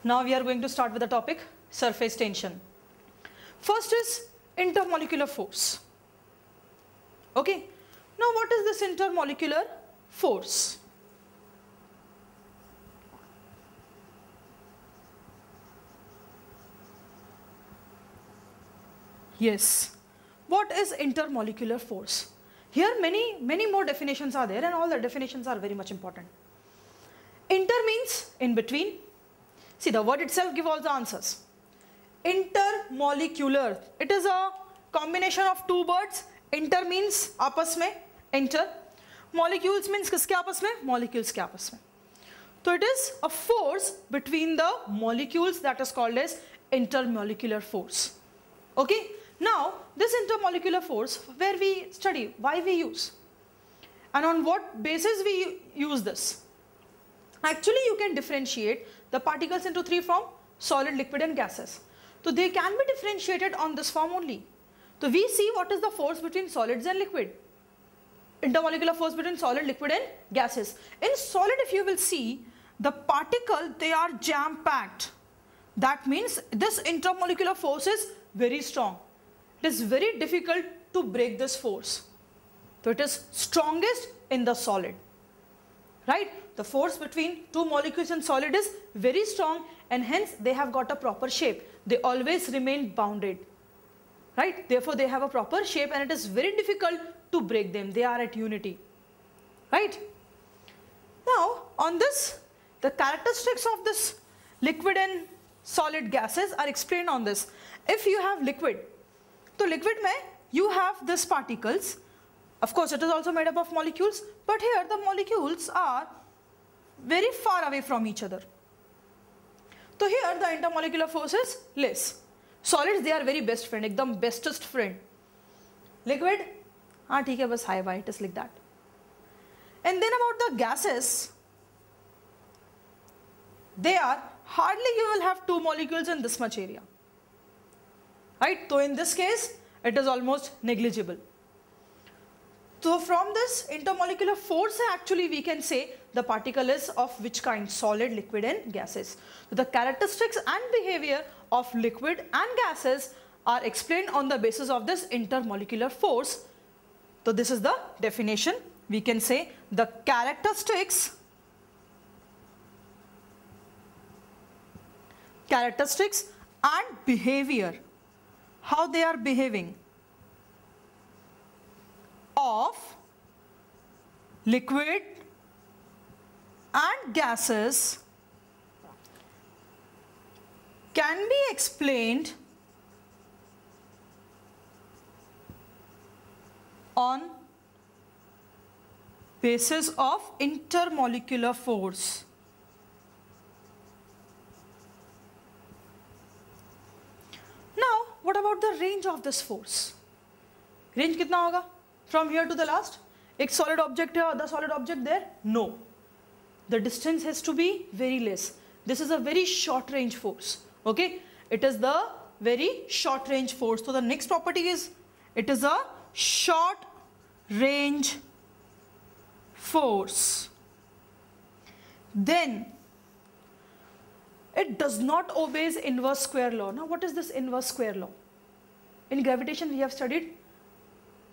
Now we are going to start with the topic surface tension. First is intermolecular force. Okay. Now what is this intermolecular force? Yes. What is intermolecular force? Here many more definitions are there, and all the definitions are very much important. Inter means in between. See, the word itself gives all the answers. Intermolecular, it is a combination of two words. Inter means आपस में, inter. Molecules means किसके आपस में? Molecules के आपस में. So it is a force between the molecules that is called as intermolecular force. Okay. Now this intermolecular force, where we study, why we use, and on what basis we use this. Actually you can differentiate the particles into three forms: solid, liquid and gases. So they can be differentiated on this form only. So we see what is the force between solids and liquid. Intermolecular force between solid, liquid and gases. In solid, if you will see, the particle, they are jam packed. That means this intermolecular force is very strong. It is very difficult to break this force. So it is strongest in the solid. Right? The force between two molecules in solid is very strong, and hence they have got a proper shape. They always remain bounded. Right? Therefore they have a proper shape, and it is very difficult to break them. They are at unity. Right? Now on this, the characteristics of this liquid and solid gases are explained on this. If you have liquid, so liquid mein you have these particles. Of course it is also made up of molecules, but here the molecules are very far away from each other. So here the intermolecular force is less. Solids, they are very best friend, ekdam bestest friend. Liquid, हाँ ठीक है बस hi bye, it is like that. And then about the gases, they are hardly you will have two molecules in this much area. Right? So in this case, it is almost negligible. So from this intermolecular force, actually we can say the particle is of which kind? Solid, liquid and gases. So the characteristics and behavior of liquid and gases are explained on the basis of this intermolecular force. So this is the definition. We can say the characteristics and behavior, how they are behaving of liquid and gases can be explained on basis of intermolecular force. Now what about the range of this force? Range कितना होगा? From here to the last? एक solid object है, other solid object there? No. The distance has to be very less. This is a very short range force. Okay? It is the very short range force. So the next property is, it is a short range force. Then it does not obey inverse square law. Now what is this inverse square law? In gravitation we have studied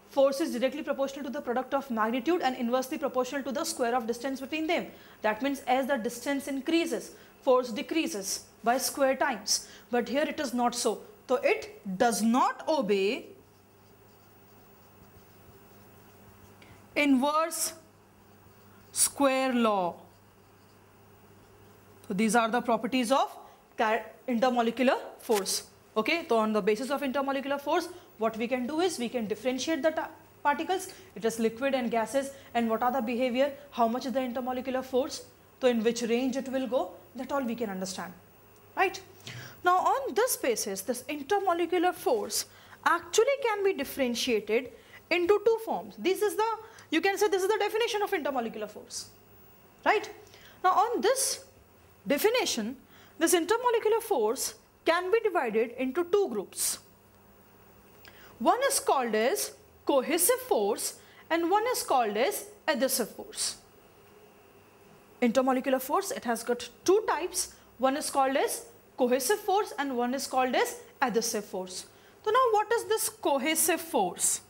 force is directly proportional to the product of magnitude and inversely proportional to the square of distance between them. That means as the distance increases, force decreases by square times. But here it is not so. So it does not obey inverse square law. So these are the properties of intermolecular force. Okay, so on the basis of intermolecular force, what we can do is we can differentiate the particles. It is liquid and gases, and what are the behavior, how much is the intermolecular force, so in which range it will go, that all we can understand. Right? Now on this basis, this intermolecular force actually can be differentiated into two forms. This is the, you can say this is the definition of intermolecular force. Right? Now on this definition, this intermolecular force can be divided into two groups. One is called as cohesive force and one is called as adhesive force. Intermolecular force, it has got two types. one is called as cohesive force and one is called as adhesive force. So now what is this cohesive force?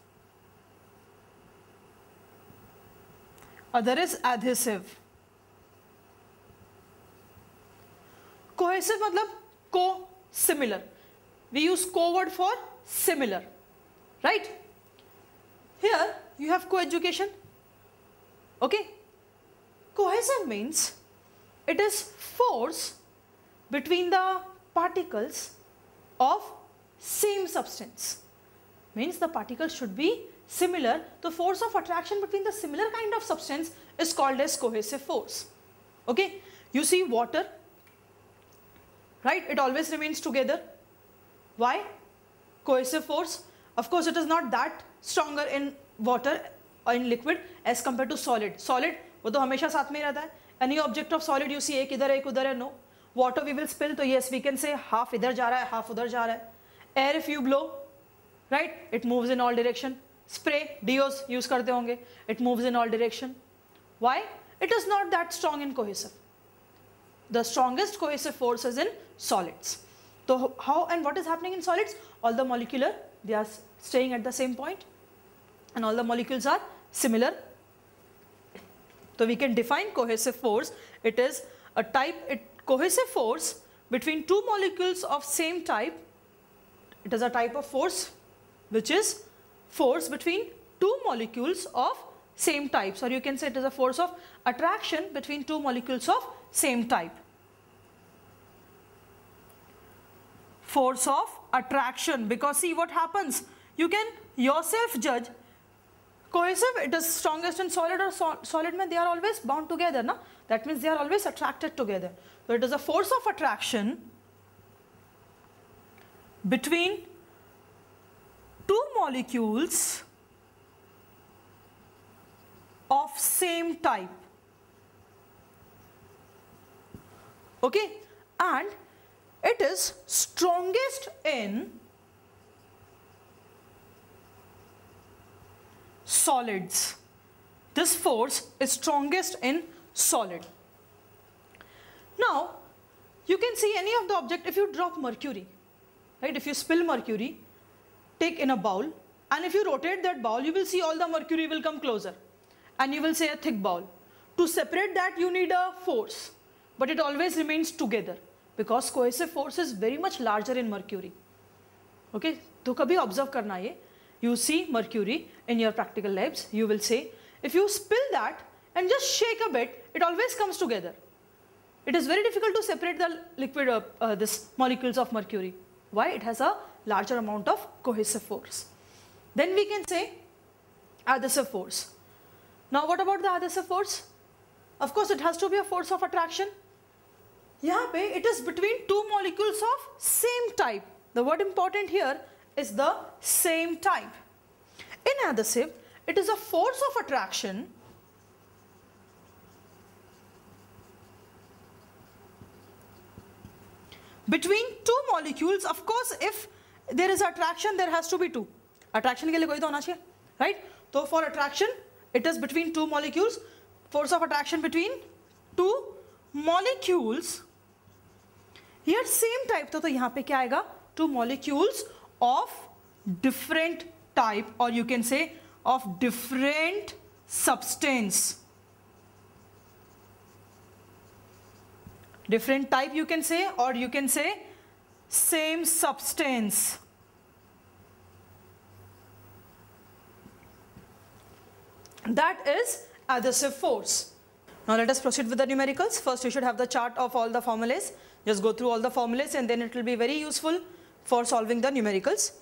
Other is adhesive. Cohesive matlab co-similar. We use co-word for similar, right? Here you have co-education. Okay. Cohesive means it is force between the particles of same substance. Means the particles should be similar. The force of attraction between the similar kind of substance is called as cohesive force. Okay. You see water, right? It always remains together. Why? Cohesive force. Of course, it is not that stronger in water or in liquid as compared to solid. Solid, वो तो हमेशा साथ में रहता है. Any object of solid you see एक इधर है एक उधर है. No. Water we will spill, तो yes we can say half इधर जा रहा है half उधर जा रहा है. Air if you blow, right? It moves in all direction. Spray, deos use करते होंगे. It moves in all direction. Why? It is not that strong in cohesive. The strongest cohesive force is in solids. So how and what is happening in solids? All the molecular, they are staying at the same point and all the molecules are similar. So we can define cohesive force. It is a cohesive force between two molecules of same type. It is a type of force which is force between two molecules of same types, or you can say it is a force of attraction between two molecules of same type. Force of attraction, because see what happens, you can yourself judge cohesive, it is strongest in solid, or solid mein they are always bound together, na? That means they are always attracted together. So it is a force of attraction between two molecules of same type. Okay, and it is strongest in solids. This force is strongest in solid. Now, you can see any of the object, if you drop mercury, right? If you spill mercury, take in a bowl, and if you rotate that bowl, you will see all the mercury will come closer, and you will say a thick bowl. To separate that, you need a force, but it always remains together because cohesive force is very much larger in mercury. Okay, तो कभी observe करना ये. You see mercury in your practical labs, you will say, if you spill that and just shake a bit, it always comes together. It is very difficult to separate the liquid, this molecules of mercury. Why? It has a larger amount of cohesive force. Then we can say adhesive force. Now what about the adhesive force? Of course it has to be a force of attraction. यहाँ पे it is between two molecules of same type. The word important here is the same type. In adhesive, it is a force of attraction between two molecules. Of course, if there is attraction, there has to be two. Attraction के लिए कोई तो होना चाहिए, right? So for attraction, it is between two molecules. Force of attraction between two molecules. Here same type, तो यहाँ पे क्या आएगा? Two molecules of different type, or you can say of different substance. Different type you can say, or you can say same substance. That is adhesive force. Now let us proceed with the numericals. First you should have the chart of all the formulas. Just go through all the formulas and then it will be very useful for solving the numericals.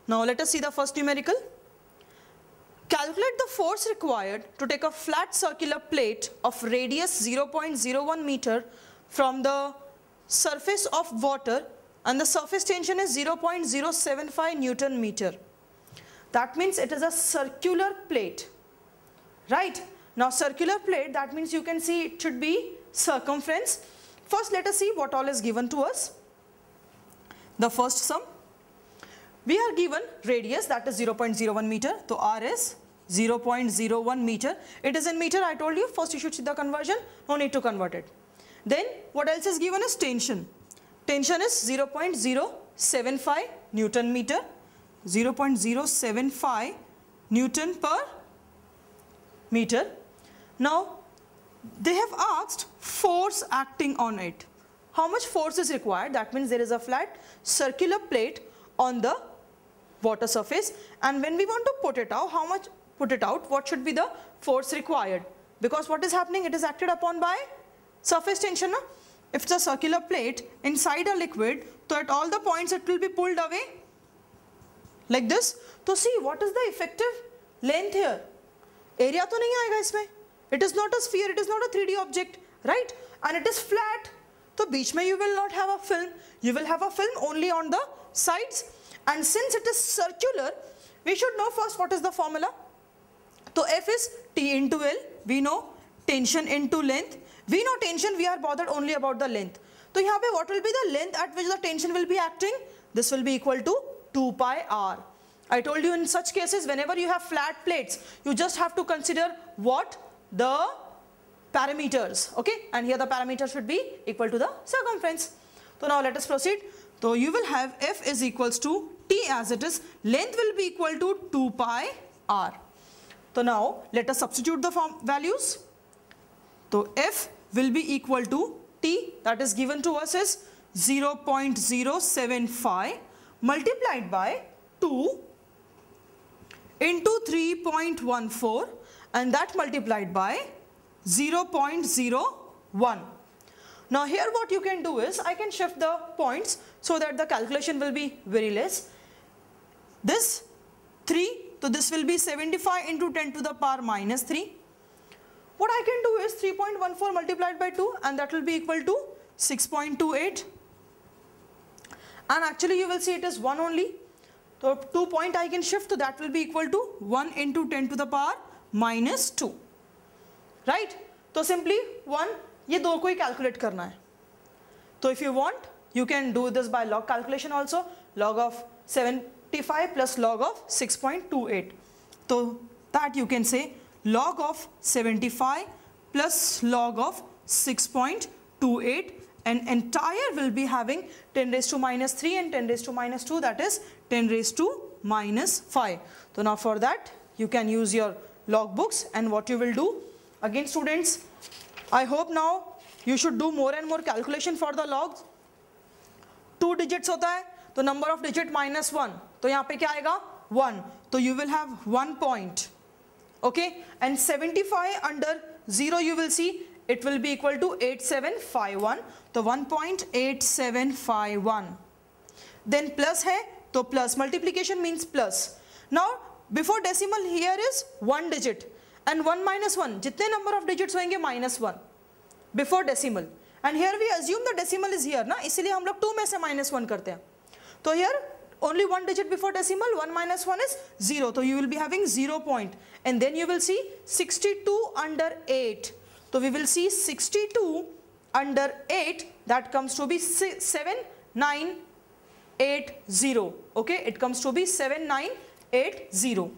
Now let us see the first numerical. Calculate the force required to take a flat circular plate of radius 0.01 meter from the surface of water, and the surface tension is 0.075 Newton meter. That means it is a circular plate, right? Now circular plate, that means you can see it should be circumference. First let us see what all is given to us. The first sum, we are given radius, that is 0.01 meter, so R is 0.01 meter. It is in meter, I told you. First you should see the conversion, no need to convert it. Then what else is given is tension. Tension is 0.075 Newton meter, 0.075 Newton per meter. Now they have asked force acting on it. How much force is required? That means there is a flat circular plate on the water surface, and when we want to put it out, what should be the force required? Because what is happening? It is acted upon by surface tension. Na? If it's a circular plate inside a liquid, so at all the points it will be pulled away like this. So see, what is the effective length here? Area to nahi aayega isme. It is not a sphere, it is not a 3D object, right? And it is flat. So beech mein you will not have a film. You will have a film only on the sides. And since it is circular, we should know first what is the formula. So F is T into L. We know tension into length. We know tension, we are bothered only about the length. So here what will be the length at which the tension will be acting? This will be equal to 2 pi r. I told you in such cases, whenever you have flat plates, you just have to consider what? The parameters, okay? And here the parameter should be equal to the circumference. So now let us proceed. So you will have F is equals to T as it is. Length will be equal to 2 pi r. So now let us substitute the values. So F will be equal to T, that is given to us is 0.075 multiplied by 2 into 3.14 and that multiplied by 0.01. Now here what you can do is, I can shift the points so that the calculation will be very less. This 3, so this will be 75 into 10 to the power minus 3. What I can do is 3.14 multiplied by 2 and that will be equal to 6.28. And actually you will see it is 1 only. So 2 point I can shift, so that will be equal to 1 into 10 to the power minus 2. Right? So simply 1, ये दो को ही calculate करना है. So if you want, you can do this by log calculation also. Log of 75 plus log of 6.28. So that you can say log of 75 plus log of 6.28, and entire will be having 10 raised to minus 3 and 10 raised to minus 2, that is 10 raised to minus 5. So now for that you can use your log books, and what you will do, again students, I hope now you should do more and more calculation for the logs. 2 digits होता है, तो number of digit minus 1, तो यहाँ पे क्या आएगा 1, तो you will have 1 point. Okay, and 75 under 0 you will see it will be equal to 8751, so 1.8751. Then plus hai, so plus, multiplication means plus. Now before decimal here is 1 digit and 1 minus 1, jitne number of digits होंगे minus 1 before decimal, and here we assume the decimal is here ना, इसलिए हम लोग 2 में से minus 1 करते हैं. तो here only 1 digit before decimal, 1 minus 1 is 0, so you will be having 0 point, and then you will see 62 under 8. So we will see 62 under 8, that comes to be 7980. Okay, it comes to be 7980.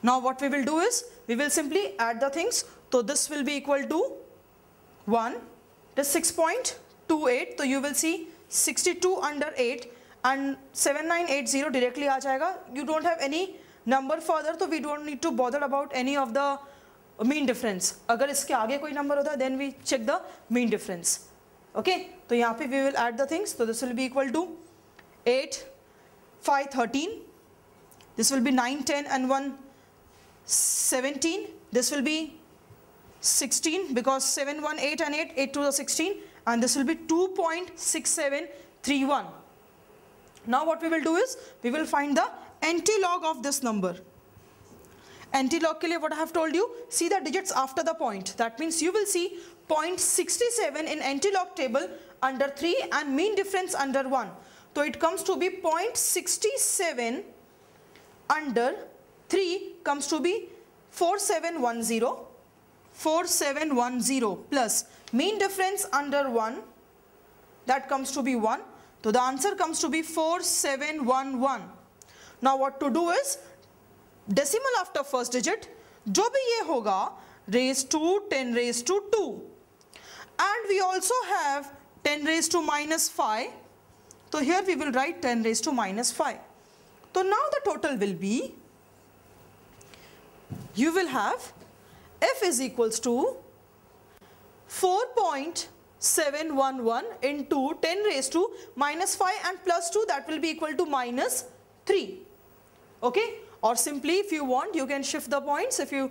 Now what we will do is, we will simply add the things. So this will be equal to 1, the 6.28, so you will see 62 under 8 and 7980 directly aa jayega. You don't have any number further, so we don't need to bother about any of the mean difference. Agar iske aage koi number hota, then we check the mean difference. Okay, so yahan pe we will add the things. So this will be equal to 8, 5, 13. This will be 9, 10 and 1, 17. This will be 16 because 7, 1, 8 and 8, 8 to the 16, and this will be 2.6731. Now what we will do is, we will find the antilog of this number. Antilog ke liye what I have told you, see the digits after the point. That means you will see 0.67 in antilog table under 3 and mean difference under 1. So it comes to be 0.67 under 3 comes to be 4710. 4710 plus mean difference under 1, that comes to be 1. So the answer comes to be 4711. Now what to do is, decimal after first digit, जो भी ये होगा raised to 10 raised to 2. and we also have 10 raised to minus 5. So here we will write 10 raised to minus 5. So now the total will be, you will have f is equals to 4.711 into 10 raised to minus 5 and plus 2, that will be equal to minus 3. Okay, or simply if you want you can shift the points. If you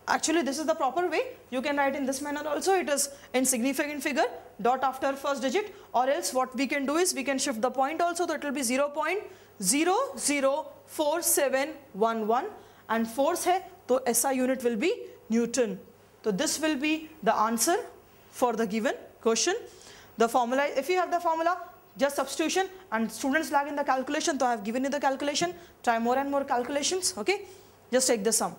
actually, this is the proper way, you can write in this manner also. It is in significant figure, dot after first digit, or else what we can do is we can shift the point also, so it will be 0.004711 and force hai to SI unit will be Newton. So this will be the answer for the given question. The formula, if you have the formula, just substitution, and students lag in the calculation, so I have given you the calculation. Try more and more calculations, okay? Just take the sum.